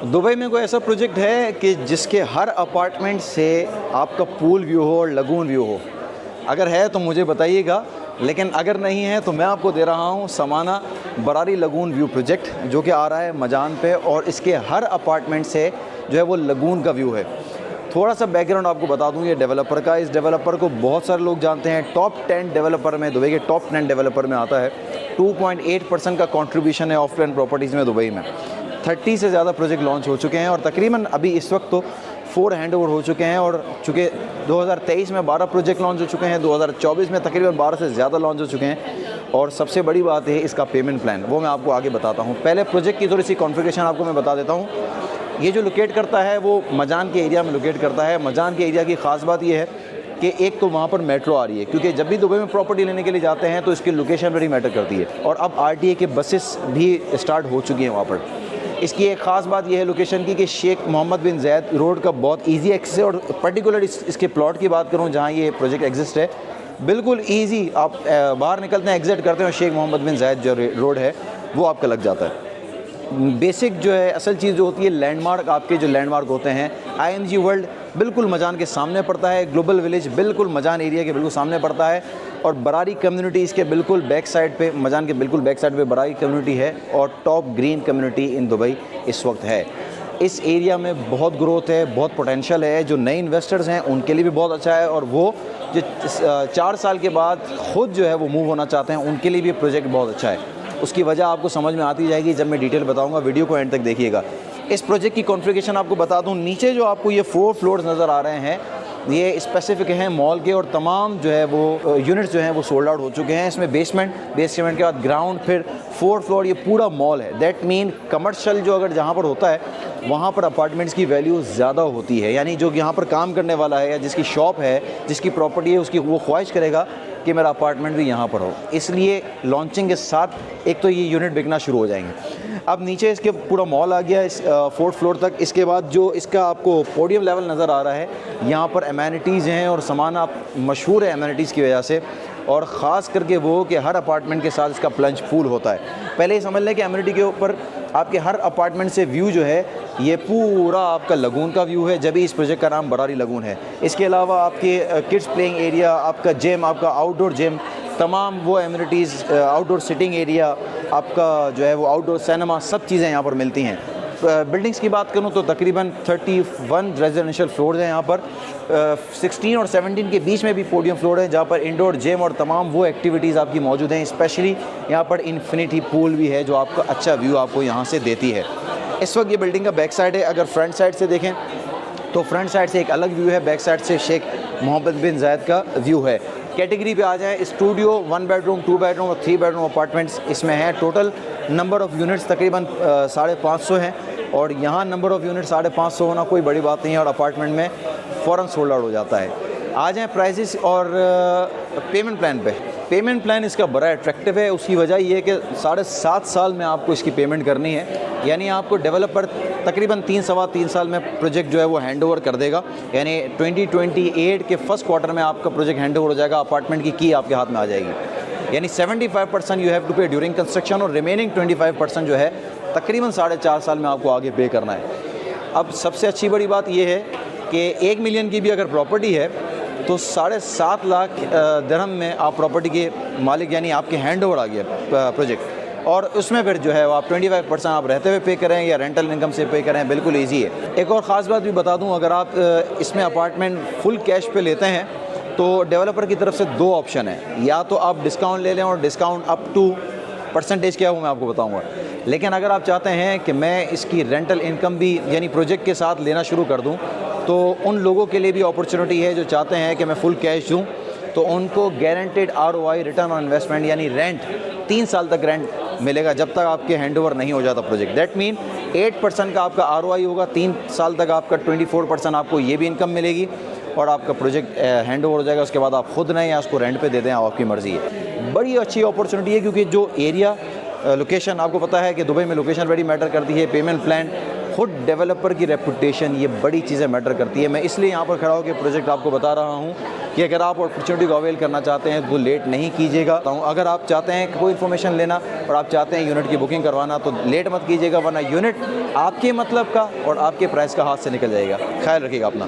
Dubai में कोई ऐसा प्रोजेक्ट है कि जिसके हर अपार्टमेंट से आपका पूल व्यू हो और लगून व्यू हो? अगर है तो मुझे बताइएगा, लेकिन अगर नहीं है तो मैं आपको दे रहा हूँ समाना बरारी लगून व्यू प्रोजेक्ट, जो कि आ रहा है मजान पे, और इसके हर अपार्टमेंट से जो है वो लगून का व्यू है। थोड़ा सा बैकग्राउंड आपको बता दूँ ये डेवलपर का। इस डेवलपर को बहुत सारे लोग जानते हैं, टॉप 10 डेवलपर में, दुबई के टॉप 10 डेवलपर में आता है। 2.8% का कंट्रीब्यूशन है ऑफलाइन प्रॉपर्टीज़ में दुबई में। 30 से ज़्यादा प्रोजेक्ट लॉन्च हो चुके हैं और तकरीबन अभी इस वक्त तो 4 हैंडओवर हो चुके हैं। और चूँकि 2023 में 12 प्रोजेक्ट लॉन्च हो चुके हैं, 2024 में तकरीबन 12 से ज़्यादा लॉन्च हो चुके हैं। और सबसे बड़ी बात है इसका पेमेंट प्लान, वो मैं आपको आगे बताता हूँ। पहले प्रोजेक्ट की थोड़ी सी कॉन्फ़िगरेशन आपको मैं बता देता हूँ। ये जो लोकेट करता है वो मजान के एरिया में लोकेट करता है। मजान के एरिया की ख़ास बात ये है कि एक तो वहाँ पर मेट्रो आ रही है, क्योंकि जब भी दुबई में प्रॉपर्टी लेने के लिए जाते हैं तो इसकी लोकेशन बड़ी मैटर करती है। और अब आरटीए के बसेस भी स्टार्ट हो चुकी हैं वहाँ पर। इसकी एक ख़ास बात यह है लोकेशन की कि शेख मोहम्मद बिन ज़ायद रोड का बहुत इजी एक्सेस है। और पर्टिकुलर इसके प्लॉट की बात करूँ जहाँ ये प्रोजेक्ट एग्जिस्ट है, बिल्कुल ईजी, आप बाहर निकलते हैं, एग्जिट करते हैं, शेख मोहम्मद बिन ज़ायद जो रोड है वो आपका लग जाता है। बेसिक जो है असल चीज़ जो होती है, लैंडमार्क, आपके जो लैंडमार्क होते हैं, आईएमजी वर्ल्ड बिल्कुल मजान के सामने पड़ता है, ग्लोबल विलेज बिल्कुल मजान एरिया के बिल्कुल सामने पड़ता है, और बरारी कम्युनिटी इसके बिल्कुल बैक साइड पे, मजान के बिल्कुल बैक साइड पे बरारी कम्युनिटी है। और top green community in Dubai इस वक्त है। इस एरिया में बहुत ग्रोथ है, बहुत पोटेंशियल है। जो नए इन्वेस्टर्स हैं उनके लिए भी बहुत अच्छा है, और वो जो 4 साल के बाद ख़ुद जो है वो मूव होना चाहते हैं उनके लिए भी प्रोजेक्ट बहुत अच्छा है। उसकी वजह आपको समझ में आती जाएगी जब मैं डिटेल बताऊंगा। वीडियो को एंड तक देखिएगा। इस प्रोजेक्ट की कॉन्फ़िगरेशन आपको बता दूं। नीचे जो आपको ये 4 फ्लोर्स नज़र आ रहे हैं, ये स्पेसिफिक हैं मॉल के, और तमाम जो है वो यूनिट्स जो हैं वो सोल्ड आउट हो चुके हैं। इसमें बेसमेंट के बाद ग्राउंड, फिर 4th फ्लोर, ये पूरा मॉल है। दैट मीन कमर्शियल जो अगर जहाँ पर होता है वहाँ पर अपार्टमेंट्स की वैल्यू ज़्यादा होती है। यानी जो यहाँ पर काम करने वाला है या जिसकी शॉप है, जिसकी प्रॉपर्टी है, उसकी वो ख्वाहिश करेगा कि मेरा अपार्टमेंट भी यहाँ पर हो। इसलिए लॉन्चिंग के साथ एक तो ये यूनिट बिकना शुरू हो जाएंगे। अब नीचे इसके पूरा मॉल आ गया इस 4th फ्लोर तक। इसके बाद जो इसका आपको पोडियम लेवल नज़र आ रहा है, यहाँ पर एमेनिटीज़ हैं और सामान आप मशहूर है एमेनिटीज़ की वजह से, और ख़ास करके वो कि हर अपार्टमेंट के साथ इसका प्लंज पूल होता है। पहले ये समझ लें कि एमेनिटी के ऊपर आपके हर अपार्टमेंट से व्यू जो है ये पूरा आपका लगून का व्यू है, जब भी इस प्रोजेक्ट का नाम बरारी लगून है। इसके अलावा आपके किड्स प्लेइंग एरिया, आपका जिम, आपका आउटडोर जिम, तमाम वो एमिनिटीज़, आउटडोर सिटिंग एरिया, आपका जो है वो आउटडोर सिनेमा, सब चीज़ें यहाँ पर मिलती हैं। बिल्डिंग्स की बात करूँ तो तकरीबन 31 रेजिडेंशियल फ्लोर्स हैं यहाँ पर। 16 और 17 के बीच में भी पोडियम फ्लोर है जहाँ पर इंडोर जिम और तमाम वो एक्टिविटीज़ आपकी मौजूद हैं। स्पेशली यहाँ पर इन्फिनिटी पूल भी है जो आपका अच्छा व्यू आपको यहाँ से देती है। इस वक्त ये बिल्डिंग का बैक साइड है। अगर फ्रंट साइड से देखें तो फ्रंट साइड से एक अलग व्यू है, बैक साइड से शेख मोहम्मद बिन ज़ायद का व्यू है। कैटेगरी पे आ जाएँ, स्टूडियो, 1 बेडरूम, 2 बेडरूम और 3 बेडरूम अपार्टमेंट्स इसमें हैं। टोटल नंबर ऑफ़ यूनिट्स तकरीबन 550 हैं, और यहाँ नंबर ऑफ़ यूनिट 550 होना कोई बड़ी बात नहीं है, और अपार्टमेंट में फ़ौरन सोल्ड आउट हो जाता है। आ जाएँ प्राइसेस और पेमेंट प्लान पे। पेमेंट प्लान इसका बड़ा अट्रैक्टिव है। उसकी वजह ये है कि 7.5 साल में आपको इसकी पेमेंट करनी है। यानी आपको डेवलपर तकरीबन 3-3.25 साल में प्रोजेक्ट जो है वो हैंड ओवर कर देगा। यानी 2028 के फर्स्ट क्वार्टर में आपका प्रोजेक्ट हैंड ओवर हो जाएगा, अपार्टमेंट की की आपके हाथ में आ जाएगी। यानी 75% यू हैव टू पे ड्यूरिंग कंस्ट्रक्शन, और रिमेनिंग 25% जो है तकरीबन 4.5 साल में आपको आगे पे करना है। अब सबसे अच्छी बड़ी बात यह है कि 1 मिलियन की भी अगर प्रॉपर्टी है तो 7.5 लाख दिरहम में आप प्रॉपर्टी के मालिक, यानी आपके हैंड ओवर आ गया प्रोजेक्ट। और उसमें फिर जो है वो आप 25% आप रहते हुए पे करें या रेंटल इनकम से पे करें, बिल्कुल ईजी है। एक और ख़ास बात भी बता दूं, अगर आप इसमें अपार्टमेंट फुल कैश पे लेते हैं तो डेवलपर की तरफ से 2 ऑप्शन है। या तो आप डिस्काउंट ले लें, और डिस्काउंट अप टू परसेंटेज क्या है वो मैं आपको बताऊँगा। लेकिन अगर आप चाहते हैं कि मैं इसकी रेंटल इनकम भी यानी प्रोजेक्ट के साथ लेना शुरू कर दूँ, तो उन लोगों के लिए भी अपॉर्चुनिटी है जो चाहते हैं कि मैं फुल कैश दूँ, तो उनको guaranteed ROI, return on investment, यानी रेंट 3 साल तक रेंट मिलेगा जब तक आपके हैंडओवर नहीं हो जाता प्रोजेक्ट। दैट मीन 8% का आपका ROI होगा, 3 साल तक आपका 24% आपको ये भी इनकम मिलेगी, और आपका प्रोजेक्ट हैंड ओवर हो जाएगा। उसके बाद आप खुद नहीं या उसको रेंट पे दे दें, आपकी मर्ज़ी है। बड़ी अच्छी अपॉर्चुनिटी है, क्योंकि जो एरिया लोकेशन, आपको पता है कि दुबई में लोकेशन बड़ी मैटर करती है। पेमेंट प्लान खुद डेवलपर की रेपुटेशन, ये बड़ी चीज़ें मैटर करती है। मैं इसलिए यहाँ पर खड़ा होकर प्रोजेक्ट आपको बता रहा हूँ कि अगर आप अपॉर्चुनिटी को अवेल करना चाहते हैं तो लेट नहीं कीजिएगा। अगर आप चाहते हैं कोई इन्फॉर्मेशन लेना और आप चाहते हैं यूनिट की बुकिंग करवाना तो लेट मत कीजिएगा, वरना यूनिट आपके मतलब का और आपके प्राइस का हाथ से निकल जाएगा। ख्याल रखिएगा अपना।